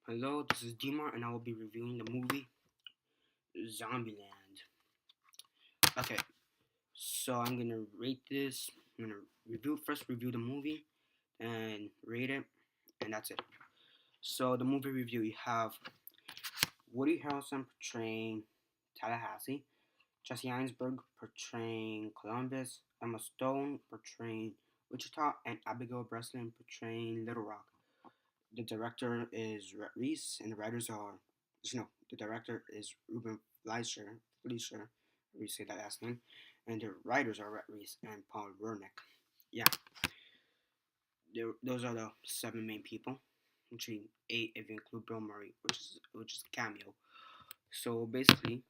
Hello, this is Dmart, and I will be reviewing the movie Zombieland. Okay, so I'm gonna rate this. I'm gonna review the movie, and rate it, and that's it. So the movie review, you have Woody Harrelson portraying Tallahassee, Jesse Einsberg portraying Columbus, Emma Stone portraying Wichita, and Abigail Breslin portraying Little Rock. The director is Rhett Reese, and the writers are, the director is Ruben Fleischer, we say that last name, and the writers are Rhett Reese and Paul Wernick. Yeah, those are the seven main people, actually eight if you include Bill Murray, which is a cameo. So basically,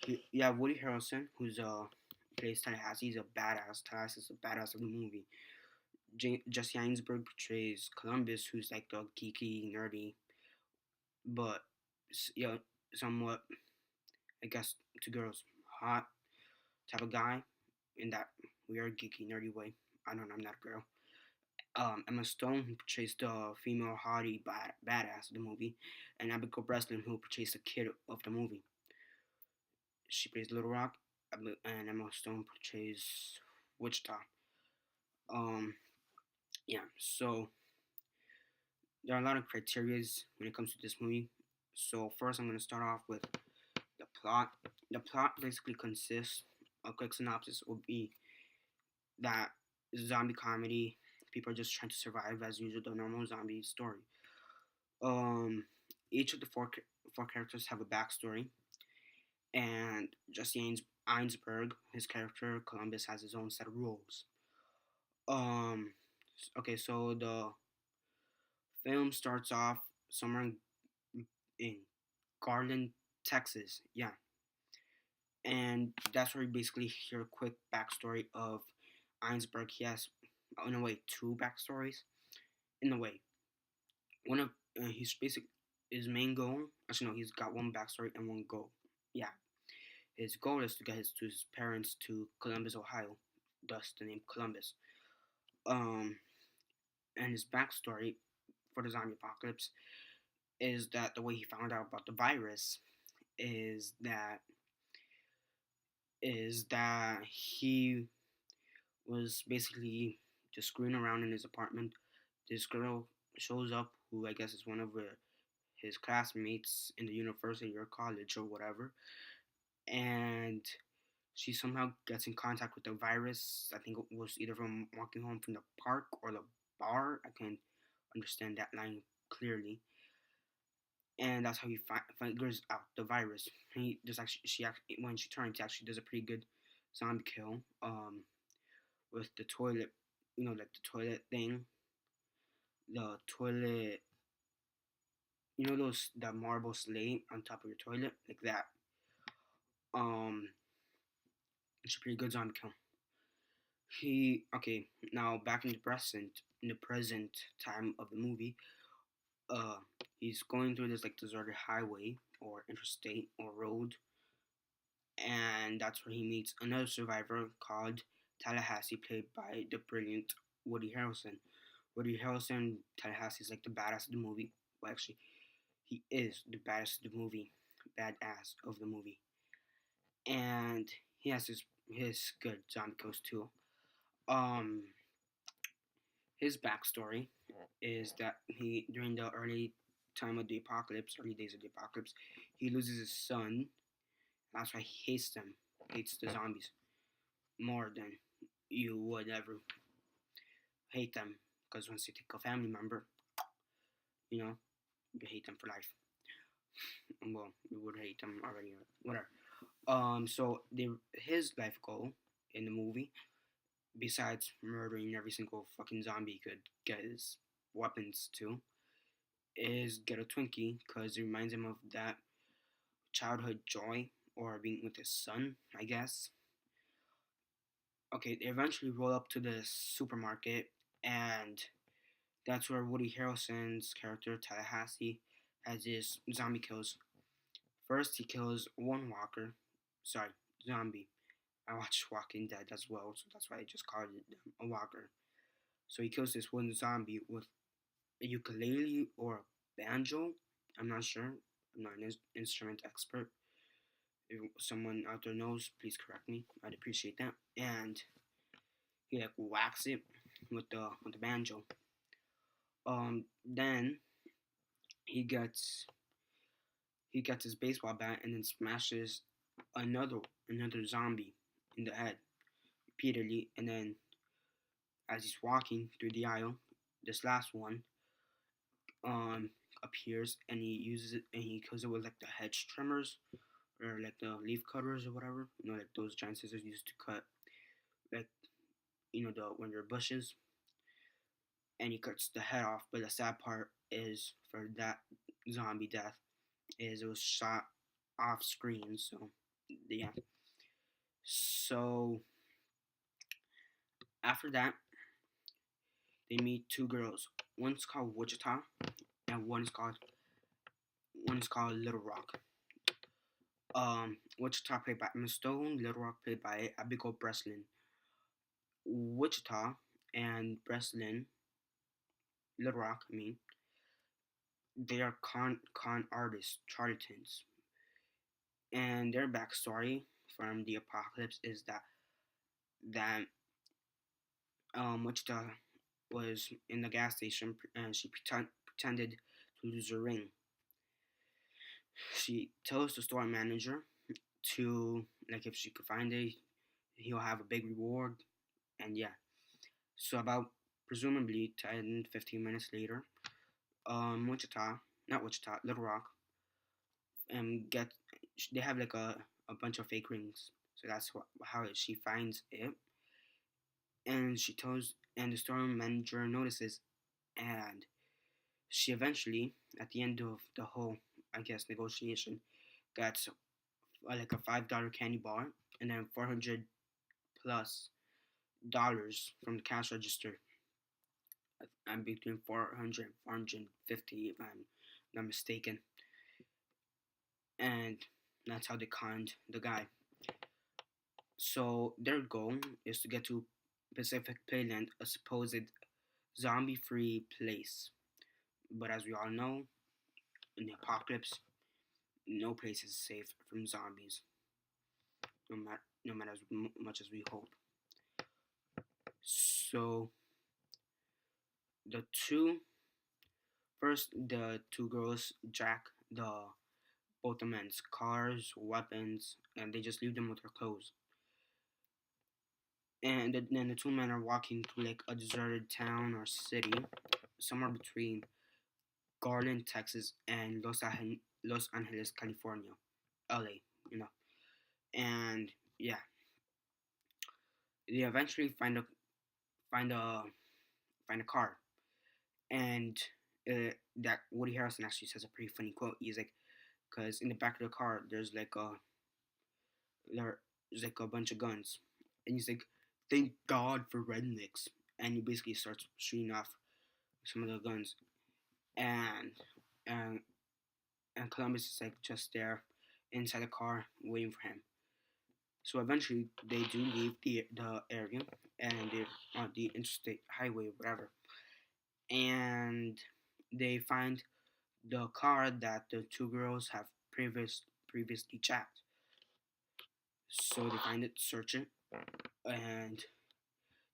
you have Woody Harrelson, who's plays Tallahassee. He's a badass. Tallahassee is a badass of the movie. Jesse Einsberg portrays Columbus, who's like the geeky, nerdy, but somewhat, I guess, to girls, hot type of guy in that weird, geeky, nerdy way. I don't know, I'm not a girl. Emma Stone, who portrays the female haughty badass of the movie, and Abigail Breslin, who portrays the kid of the movie. She plays Little Rock, and Emma Stone portrays Wichita. Um, yeah, so there are a lot of criterias when it comes to this movie. So first, I'm going to start off with the plot. The plot basically consists. A quick synopsis would be that zombie comedy. People are just trying to survive as usual, the normal zombie story. Um, each of the four characters have a backstory, and Jesse Einsberg, his character Columbus, has his own set of rules. Um, okay, so the film starts off somewhere in Garland, Texas. Yeah, and that's where you basically hear a quick backstory of Einsberg. He has, in a way, two backstories. In a way, one of his main goal. Actually, no, he's got one backstory and one goal. Yeah, his goal is to get his parents to Columbus, Ohio, thus the name Columbus. Um, and his backstory for the zombie apocalypse is that the way he found out about the virus is that he was basically just screwing around in his apartment. This girl shows up, who I guess is one of his classmates in the university or college or whatever, and she somehow gets in contact with the virus. I think it was either from walking home from the park or the bar. I can't understand that line clearly, and that's how he figures out the virus. He does actually, when she turns, he actually does a pretty good zombie kill. With the toilet, like the toilet thing, the toilet, those that marble slate on top of your toilet, like that. Um, it's a pretty good zombie kill. Now back in the present time of the movie, uh, he's going through this like deserted highway or interstate or road, and that's where he meets another survivor called Tallahassee, played by the brilliant Woody Harrelson. Woody Harrelson, Tallahassee is like the badass of the movie. Well, actually, he is the badass of the movie, badass of the movie, and he has his good zombie kills too. Um, his backstory is that he during the early days of the apocalypse, he loses his son. That's why he hates them, hates the zombies more than you would ever hate them. Because once you take a family member, you know, you hate them for life. Well, you would hate them already, whatever. So his life goal in the movie, besides murdering every single fucking zombie he could get his weapons to, is get a Twinkie because it reminds him of that childhood joy or being with his son, I guess. Okay, they eventually roll up to the supermarket, and that's where Woody Harrelson's character Tallahassee has his zombie kills. First, he kills one zombie. I watched Walking Dead as well, so that's why I just called it a walker. So he kills this one zombie with a ukulele or a banjo. I'm not sure. I'm not an instrument expert. If someone out there knows, please correct me. I'd appreciate that. And he like whacks it with the banjo. Then he gets he gets his baseball bat and then smashes another another zombie in the head repeatedly. And then as he's walking through the aisle, this last one um appears and he uses it and he kills it with like the hedge trimmers or like the leaf cutters or whatever. You know, like those giant scissors used to cut like the when there are bushes, and he cuts the head off. But the sad part is for that zombie death is it was shot off screen. So yeah. So after that, they meet two girls. One's called Wichita, and one is called Little Rock. Wichita played by Emma Stone, Little Rock played by Abigail Breslin. Wichita and Breslin, Little Rock, I mean, they are con artists, charlatans, and their backstory from the apocalypse is that Wichita was in the gas station and she pretended to lose her ring. She tells the store manager to like if she could find it, he'll have a big reward, and yeah. So about presumably 10, 15 minutes later, Wichita, not Wichita, Little Rock, get they have like a bunch of fake rings. So that's how she finds it, and she tells, and the store manager notices, and she eventually, at the end of the whole, I guess, negotiation, gets like a $5 candy bar, and then $400+ from the cash register. I'm between 400 and 450 if I'm not mistaken. And that's how they conned the guy. So their goal is to get to Pacific Playland, a supposed zombie-free place. But as we all know, in the apocalypse, no place is safe from zombies, no matter as much as we hope. So the two girls jack the both the men's cars, weapons, and they just leave them with their clothes. And then the two men are walking through like a deserted town or city, somewhere between Garland, Texas, and Los Angeles, California, LA, you know. And yeah, they eventually find a find a car, and that Woody Harrelson actually says a pretty funny quote. He's like, because in the back of the car there's like a bunch of guns, and he's like, "Thank God for rednecks," and he basically starts shooting off some of the guns, and and and Columbus is like just there inside the car waiting for him. So eventually they do leave the area and they're on the interstate highway or whatever, and they find the car that the two girls have previously jacked. So they find it, search it, and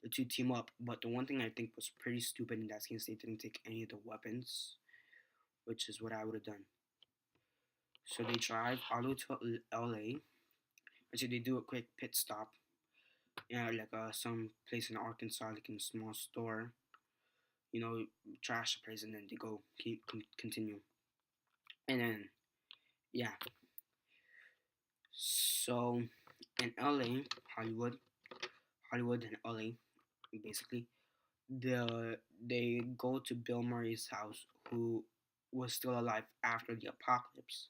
the two team up. But the one thing I think was pretty stupid in that case, they didn't take any of the weapons, which is what I would have done. So they drive all the way to LA. Actually, they do a quick pit stop, like some place in Arkansas, like in a small store. Trash the place, and then they go continue. And then, yeah. So in LA, Hollywood, and LA, basically, they go to Bill Murray's house, who was still alive after the apocalypse.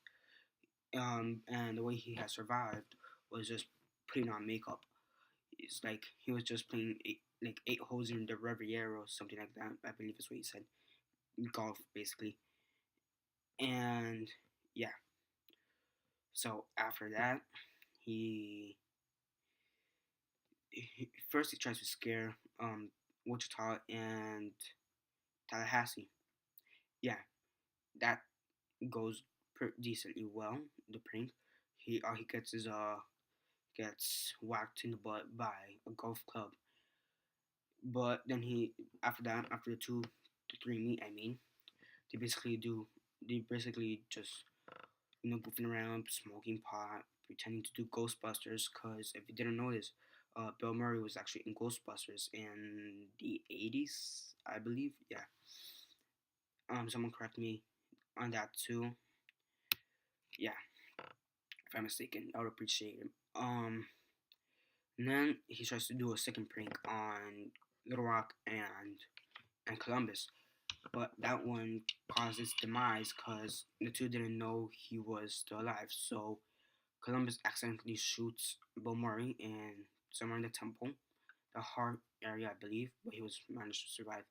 And the way he had survived was just putting on makeup. It's like he was just playing eight holes in the Riviera or something like that. I believe is what he said. Golf, basically. And yeah. So after that, he first he tries to scare Wichita and Tallahassee. Yeah. That goes decently well. The prank. He all he gets is gets whacked in the butt by a golf club. But then he after that after the two to three meet, I mean, they basically do they basically just goofing around, smoking pot, pretending to do Ghostbusters. Cause if you didn't notice, Bill Murray was actually in Ghostbusters in the '80s, I believe. Yeah. Someone correct me on that too. Yeah, if I'm mistaken, I would appreciate it. And then he tries to do a second prank on Little Rock and Columbus, but that one caused his demise because the two didn't know he was still alive. So Columbus accidentally shoots Bill Murray in somewhere in the temple, the heart area, I believe, but he was managed to survive.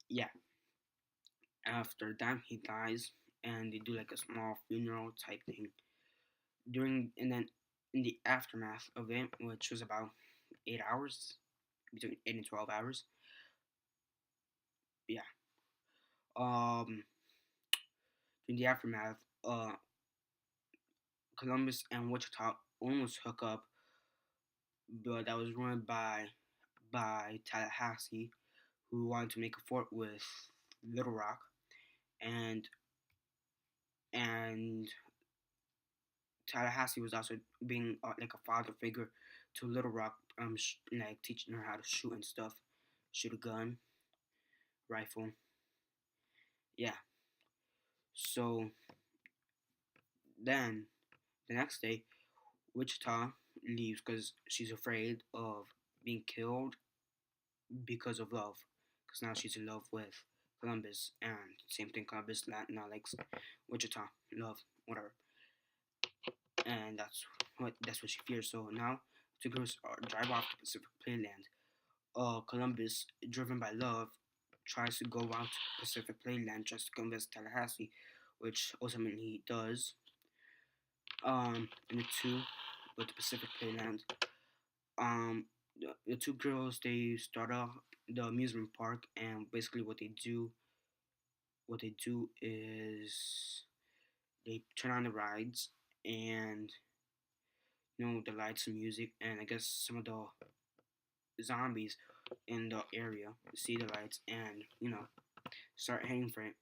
Yeah. After that, he dies, and they do like a small funeral type thing. And then in the aftermath of it, which was about 8 hours, between 8 and 12 hours. Yeah. Um, in the aftermath, Columbus and Wichita almost hook up, but that was ruined by Tallahassee, who wanted to make a fort with Little Rock, and and Tallahassee was also being like a father figure to Little Rock, like teaching her how to shoot and stuff, shoot a gun, rifle. Yeah. So then the next day, Wichita leaves because she's afraid of being killed because of love. Because now she's in love with Columbus, and same thing. Columbus now likes Wichita, love, whatever, and that's what she fears. So now two girls drive off to Pacific Playland. Columbus, driven by love, tries to go out to Pacific Playland just to convince Tallahassee, which ultimately he does. And the two go to Pacific Playland. The two girls they start off the amusement park, and basically what they do is they turn on the rides and the lights and music, and I guess some of the zombies in the area see the lights and start heading for it.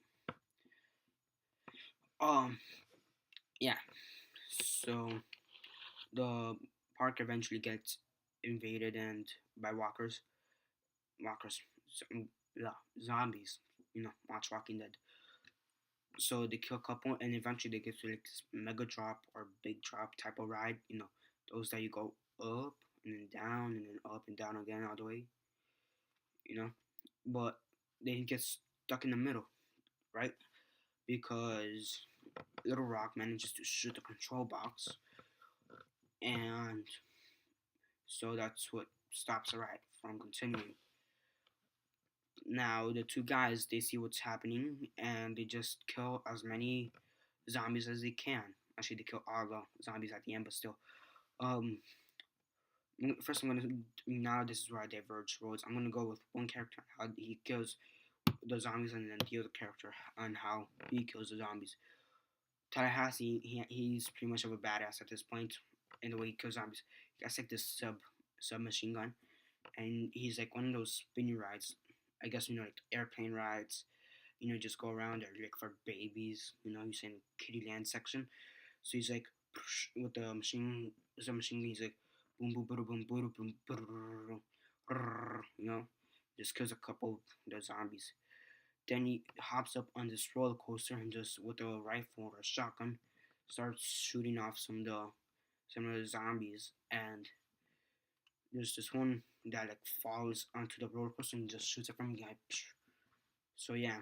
Um, yeah. So the park eventually gets invaded and by walkers, yeah, zombies. Watch Walking Dead. So they kill a couple, and eventually they get to like this mega drop or big drop type of ride. Those that you go up and then down and then up and down again all the way. You know, but they get stuck in the middle, right? Because Little Rock manages to shoot the control box, and so that's what stops the ride from continuing. Now the two guys they see what's happening and they just kill as many zombies as they can. Actually, they kill all the zombies at the end, but still. Um, First I'm gonna now this is where I diverge roads. I'm gonna go with one character how he kills the zombies, and then the other character on how he kills the zombies. Tallahassee, he's pretty much of a badass at this point in the way he kills zombies. He has like this submachine gun, and he's like one of those spinning rides. I guess like airplane rides. Just go around there like for babies. He's in Kitty Land section. So he's like with the machine gun. He's like boom boom boom boom boom boom boom. Just kills a couple of the zombies. Then he hops up on this roller coaster and just with a rifle or a shotgun starts shooting off some of the zombies. And there's this one that like falls onto the roller coaster and just shoots it from behind. So yeah,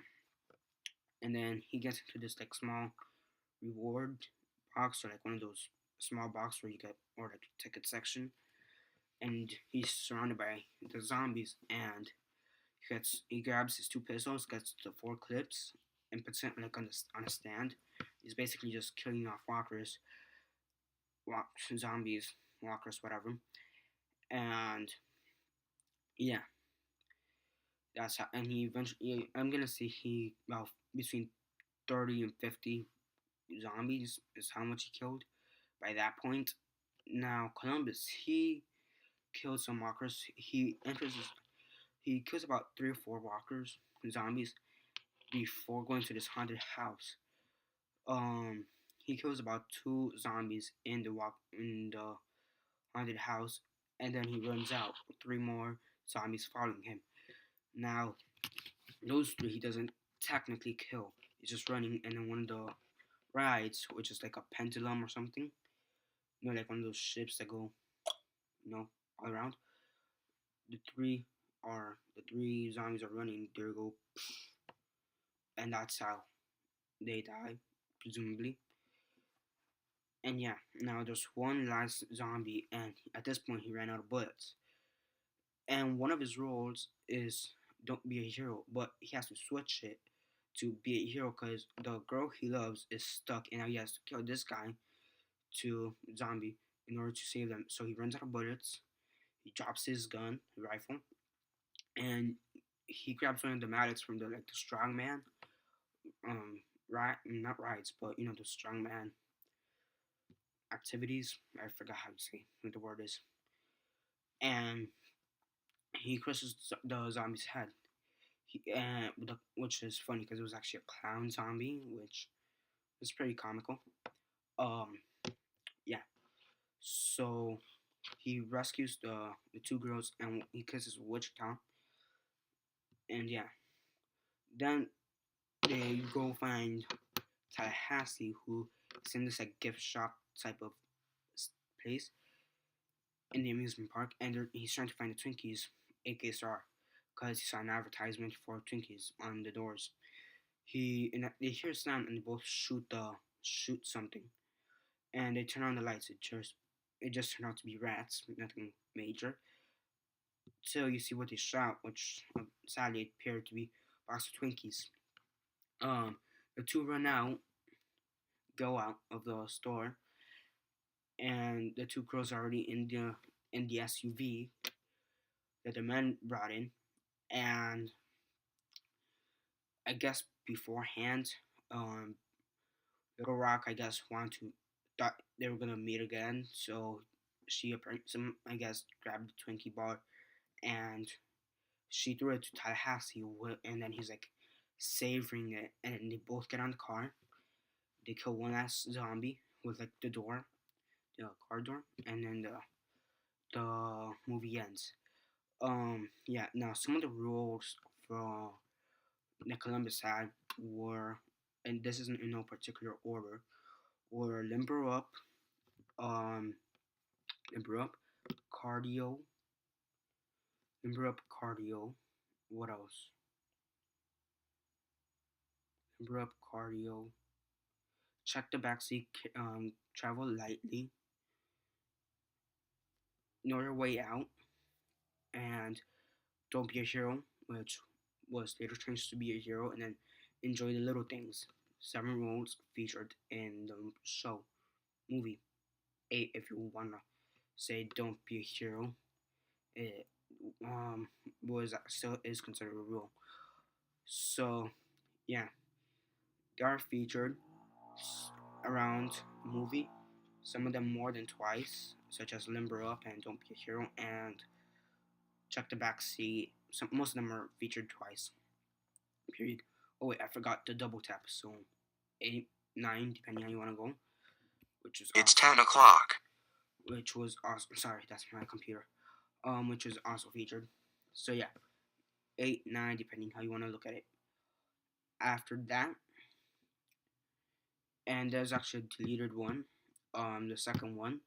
and then he gets into this like small reward box or like one of those small box where you get or like ticket section, and he's surrounded by the zombies, and he grabs his two pistols, gets the four clips, and puts it like on a stand. He's basically just killing off zombies, walkers, whatever. And yeah, that's how. And he eventually, I'm gonna say he well between 30 and 50 zombies is how much he killed by that point. Now Columbus, he killed some walkers. He kills about 3 or 4 walkers, zombies, before going to this haunted house. Um, he kills about 2 zombies in the haunted house, and then he runs out. 3 more zombies following him. Now those 3 he doesn't technically kill. He's just running, and then one of the rides, which is like a pendulum or something, like one of those ships that go, all around. The three zombies are running. They go, and that's how they die, presumably. And yeah, now there's one last zombie, and at this point he ran out of bullets. And one of his roles is don't be a hero, but he has to switch it to be a hero because the girl he loves is stuck, and now he has to kill this guy to zombie in order to save them. So he runs out of bullets. He drops his gun, rifle, and he grabs one of the medics from the strong man, right? Not rides, but the strong man activities. I forgot how to say what the word is. And he crushes the zombie's head. Which is funny because it was actually a clown zombie, which is pretty comical. Um, yeah. So he rescues the 2 girls and he kisses Wichita. And yeah, then they go find Tallahassee, who is in this like gift shop type of place in the amusement park, and he's trying to find the Twinkies, aka Star, because he saw an advertisement for Twinkies on the doors. They hear a sound and they both shoot something, and they turn on the lights. It just turned out to be rats, nothing major. So you see what they shot, which sadly appeared to be a box of Twinkies. The 2 go out of the store, and the 2 girls are already in the SUV that the men brought in, and I guess beforehand, um, Little Rock, I guess, thought they were gonna meet again, so I guess, grabbed the Twinkie bar and she threw it to Tallahassee, and then he's like savoring it, and they both get on the car. They kill one last zombie with like the car door, and then the movie ends. Yeah. Now some of the rules for the Columbus had were, and this isn't in no particular order, were um, limber up, cardio, limber up, cardio. What else? Limber up, cardio. Check the backseat. Travel lightly. Know your way out, and don't be a hero, which was later changed to be a hero, and then enjoy the little things. 7 roles featured in the movie. 8 if you wanna say don't be a hero. It was still is considered a rule. So yeah, they are featured around the movie. Some of them more than twice, such as Limber Up and Don't Be a Hero and Check the Back Seat. Most of them are featured twice. Period. Oh wait, I forgot the double tap. So 8, 9, depending how you want to go. It's 10 o'clock. Which was also, sorry, that's my computer. Which was also featured. So yeah, 8, 9, depending how you want to look at it. After that, and there's actually a deleted one. The second one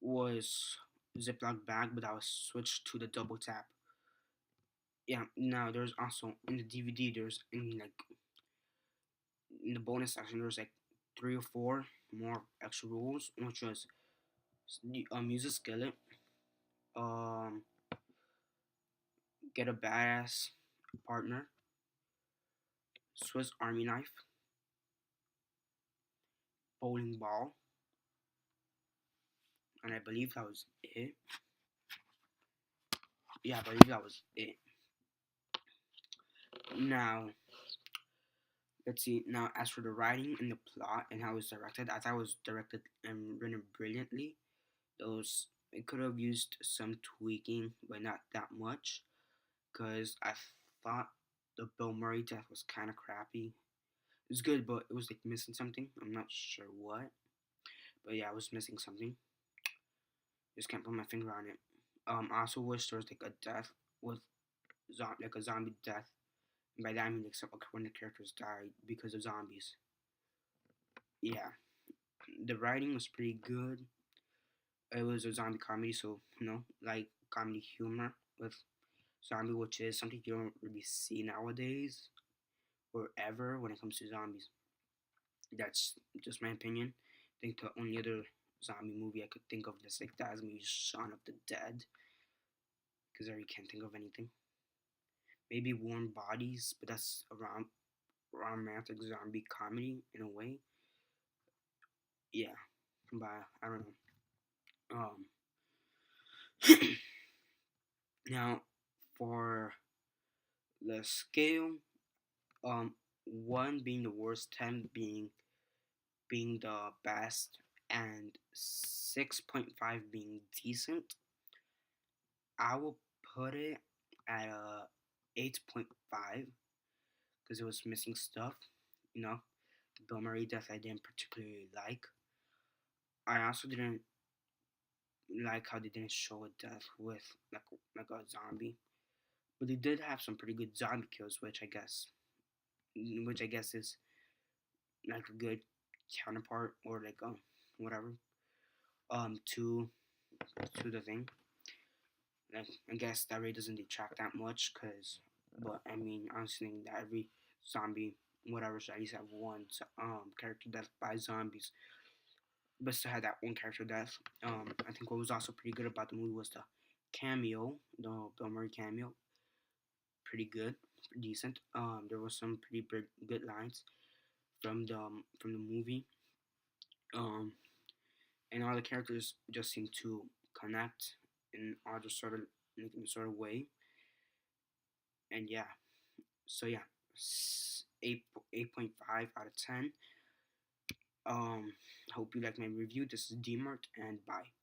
was Ziploc bag, but I was switched to the double tap. Yeah. Now there's also in the DVD. There's in the bonus section. There's like 3 or 4 more extra rules, which was use a skillet, um, get a badass partner, Swiss Army knife, bowling ball, and I believe that was it. Yeah, I believe that was it. Now, Let's see. Now, as for the writing and the plot and how it was directed, I thought it was directed and written brilliantly. Those it could have used some tweaking, but not that much. Cause I thought the Bill Murray death was kind of crappy. It was good, but it was like missing something. I'm not sure what, but yeah, I was missing something. Just can't put my finger on it. I also wish there was like a death with like a zombie death. And by that I mean like when the characters died because of zombies. Yeah, the writing was pretty good. It was a zombie comedy, so like comedy humor with zombie, which is something you don't really see nowadays or ever when it comes to zombies. That's just my opinion. I think the only other zombie movie I could think of that's like that is maybe Shaun of the Dead, because I really can't think of anything. Maybe Warm Bodies, but that's a romantic zombie comedy in a way. Yeah, but I don't know. Now for the scale, um, 1 being the worst, 10 being the best, and 6.5 being decent, I will put it at a 8.5 because it was missing stuff. You know, the Bill Murray death I didn't particularly like. I also didn't like how they didn't show a death with like a zombie, but they did have some pretty good zombie kills, which I guess is like a good counterpart or like whatever to the thing. Like I guess that really doesn't detract that much, but I mean honestly think that every zombie whatever should at least have one character death by zombies, but still had that one character death. I think what was also pretty good about the movie was the cameo, the Bill Murray cameo. Pretty good, pretty decent. There was some pretty good lines from the movie. Um, and all the characters just seem to connect in other sort of way. And yeah, so yeah, 8.5 out of 10. Hope you like my review. This is Dmart, and bye.